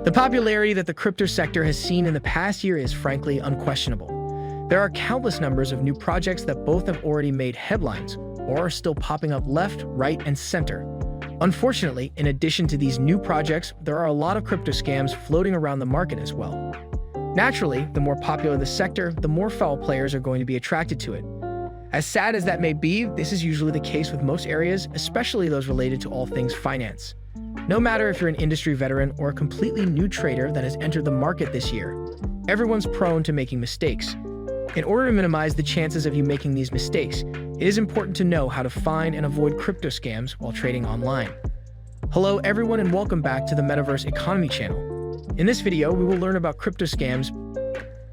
The popularity that the crypto sector has seen in the past year is frankly unquestionable. There are countless numbers of new projects that both have already made headlines or are still popping up left, right, and center. Unfortunately, in addition to these new projects, there are a lot of crypto scams floating around the market as well. Naturally, the more popular the sector, the more foul players are going to be attracted to it. As sad as that may be, this is usually the case with most areas, especially those related to all things finance. No matter if you're an industry veteran or a completely new trader that has entered the market this year, everyone's prone to making mistakes. In order to minimize the chances of you making these mistakes, it is important to know how to find and avoid crypto scams while trading online. Hello everyone and welcome back to the Metaverse Economy channel. In this video, we will learn about crypto scams,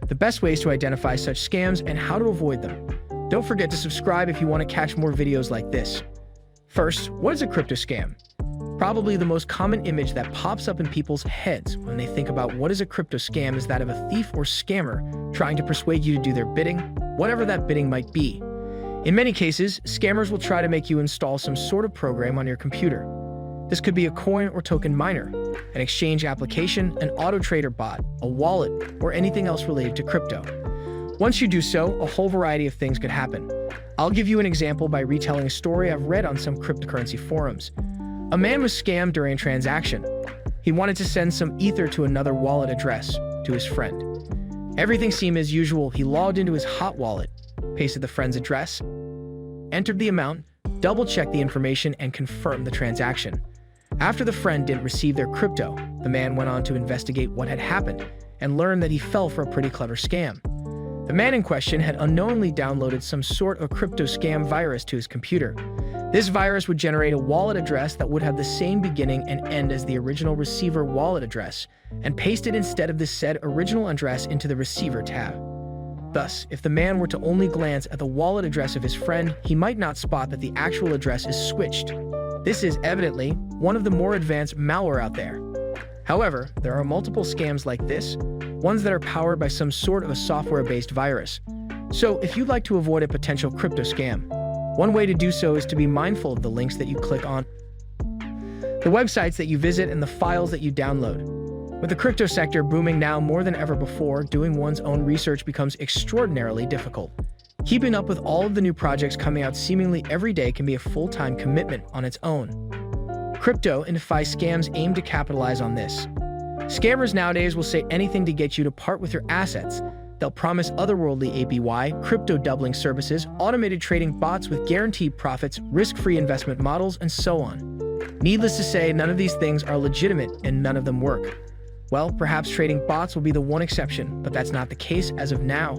the best ways to identify such scams, and how to avoid them. Don't forget to subscribe if you want to catch more videos like this. First, what is a crypto scam? Probably the most common image that pops up in people's heads when they think about what is a crypto scam is that of a thief or scammer trying to persuade you to do their bidding, whatever that bidding might be. In many cases, scammers will try to make you install some sort of program on your computer. This could be a coin or token miner, an exchange application, an auto trader bot, a wallet, or anything else related to crypto. Once you do so, a whole variety of things could happen. I'll give you an example by retelling a story I've read on some cryptocurrency forums. A man was scammed during a transaction. He wanted to send some ether to another wallet address to his friend. Everything seemed as usual. He logged into his hot wallet, pasted the friend's address, entered the amount, double-checked the information, and confirmed the transaction. After the friend didn't receive their crypto, the man went on to investigate what had happened and learned that he fell for a pretty clever scam. The man in question had unknowingly downloaded some sort of crypto scam virus to his computer. This virus would generate a wallet address that would have the same beginning and end as the original receiver wallet address, and paste it instead of the said original address into the receiver tab. Thus, if the man were to only glance at the wallet address of his friend, he might not spot that the actual address is switched. This is evidently one of the more advanced malware out there. However, there are multiple scams like this, ones that are powered by some sort of a software-based virus. So if you'd like to avoid a potential crypto scam, one way to do so is to be mindful of the links that you click on, the websites that you visit, and the files that you download. With the crypto sector booming now more than ever before, doing one's own research becomes extraordinarily difficult. Keeping up with all of the new projects coming out seemingly every day can be a full-time commitment on its own. Crypto and DeFi scams aim to capitalize on this. Scammers nowadays will say anything to get you to part with your assets. They'll promise otherworldly APY, crypto doubling services, automated trading bots with guaranteed profits, risk-free investment models, and so on. Needless to say, none of these things are legitimate and none of them work. Well, perhaps trading bots will be the one exception, but that's not the case as of now.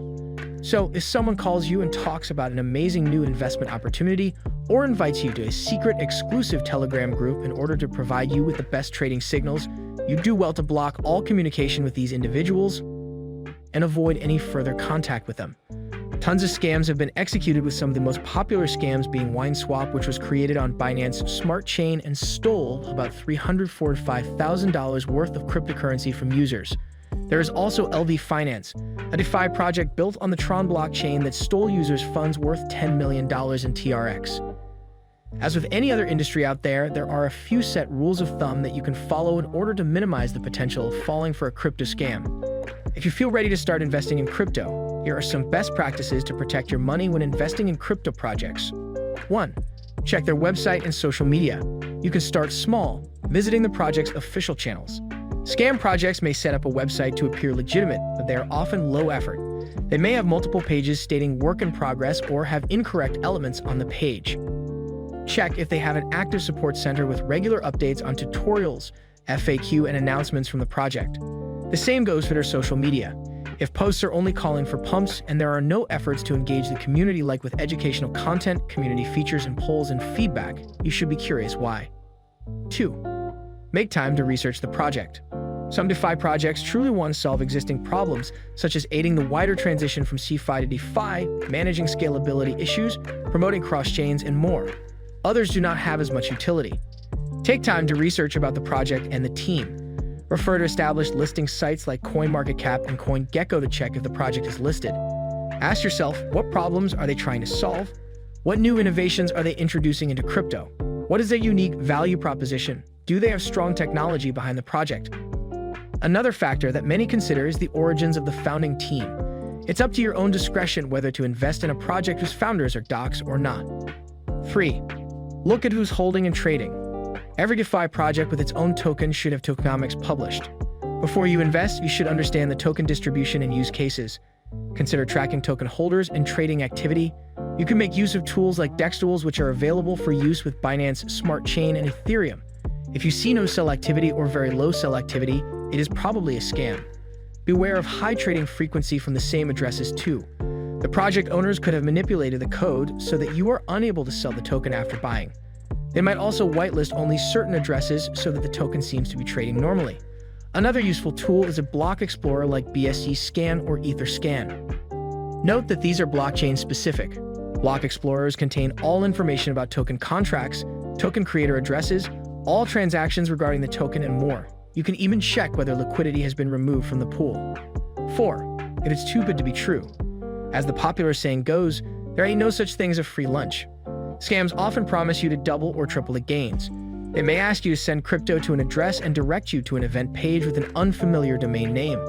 So, if someone calls you and talks about an amazing new investment opportunity, or invites you to a secret exclusive Telegram group in order to provide you with the best trading signals, you do well to block all communication with these individuals and avoid any further contact with them. Tons of scams have been executed, with some of the most popular scams being WineSwap, which was created on Binance Smart Chain and stole about $345,000 worth of cryptocurrency from users. There is also LV Finance, a DeFi project built on the Tron blockchain that stole users' funds worth $10 million in TRX. As with any other industry out there, there are a few set rules of thumb that you can follow in order to minimize the potential of falling for a crypto scam. If you feel ready to start investing in crypto, here are some best practices to protect your money when investing in crypto projects. 1. Check their website and social media. You can start small, visiting the project's official channels. Scam projects may set up a website to appear legitimate, but they are often low effort. They may have multiple pages stating work in progress or have incorrect elements on the page. Check if they have an active support center with regular updates on tutorials, FAQ, and announcements from the project. The same goes for their social media. If posts are only calling for pumps and there are no efforts to engage the community, like with educational content, community features, and polls and feedback, you should be curious why. 2. Make time to research the project. Some DeFi projects truly want to solve existing problems, such as aiding the wider transition from CeFi to DeFi, managing scalability issues, promoting cross-chains, and more. Others do not have as much utility. Take time to research about the project and the team. Refer to established listing sites like CoinMarketCap and CoinGecko to check if the project is listed. Ask yourself, what problems are they trying to solve? What new innovations are they introducing into crypto? What is their unique value proposition? Do they have strong technology behind the project? Another factor that many consider is the origins of the founding team. It's up to your own discretion whether to invest in a project whose founders are docs or not. 3. Look at who's holding and trading. Every DeFi project with its own token should have tokenomics published. Before you invest, you should understand the token distribution and use cases. Consider tracking token holders and trading activity. You can make use of tools like DEX tools, which are available for use with Binance Smart Chain and Ethereum. If you see no sell activity or very low sell activity, it is probably a scam. Beware of high trading frequency from the same addresses too. The project owners could have manipulated the code so that you are unable to sell the token after buying. They might also whitelist only certain addresses so that the token seems to be trading normally. Another useful tool is a block explorer like BSC Scan or EtherScan. Note that these are blockchain specific. Block explorers contain all information about token contracts, token creator addresses, all transactions regarding the token, and more. You can even check whether liquidity has been removed from the pool. 4. If it's too good to be true. As the popular saying goes, there ain't no such thing as a free lunch. Scams often promise you to double or triple the gains. They may ask you to send crypto to an address and direct you to an event page with an unfamiliar domain name.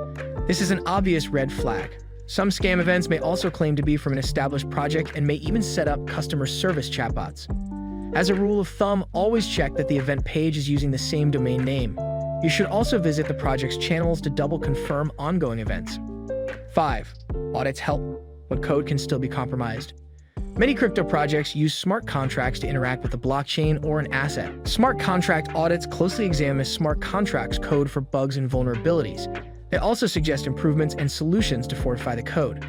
This is an obvious red flag. Some scam events may also claim to be from an established project and may even set up customer service chatbots. As a rule of thumb, always check that the event page is using the same domain name. You should also visit the project's channels to double confirm ongoing events. 5. Audits help, but code can still be compromised. Many crypto projects use smart contracts to interact with the blockchain or an asset. Smart contract audits closely examine smart contracts code for bugs and vulnerabilities. They also suggest improvements and solutions to fortify the code.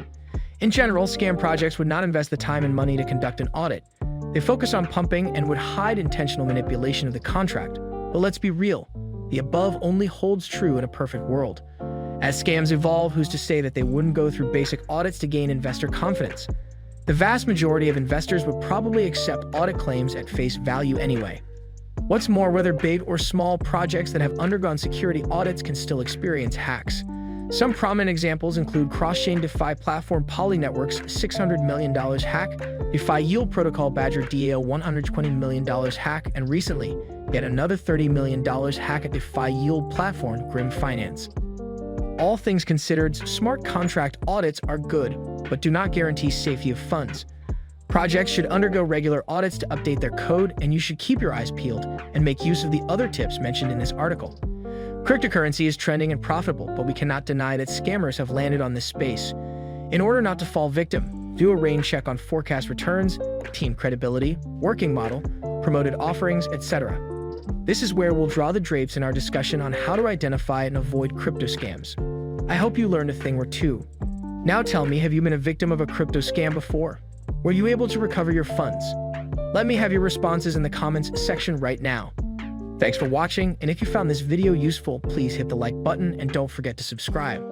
In general, scam projects would not invest the time and money to conduct an audit. They focus on pumping and would hide intentional manipulation of the contract. But let's be real, the above only holds true in a perfect world. As scams evolve, who's to say that they wouldn't go through basic audits to gain investor confidence? The vast majority of investors would probably accept audit claims at face value anyway. What's more, whether big or small, projects that have undergone security audits can still experience hacks. Some prominent examples include cross-chain DeFi platform Poly Network's $600 million hack, DeFi Yield Protocol Badger DAO $120 million hack, and recently, yet another $30 million hack at DeFi Yield platform Grim Finance. All things considered, smart contract audits are good, but do not guarantee safety of funds. Projects should undergo regular audits to update their code, and you should keep your eyes peeled and make use of the other tips mentioned in this article. Cryptocurrency is trending and profitable, but we cannot deny that scammers have landed on this space. In order not to fall victim, do a rain check on forecast returns, team credibility, working model, promoted offerings, etc. This is where we'll draw the drapes in our discussion on how to identify and avoid crypto scams. I hope you learned a thing or two. Now tell me, have you been a victim of a crypto scam before? Were you able to recover your funds? Let me have your responses in the comments section right now. Thanks for watching, and if you found this video useful, please hit the like button and don't forget to subscribe.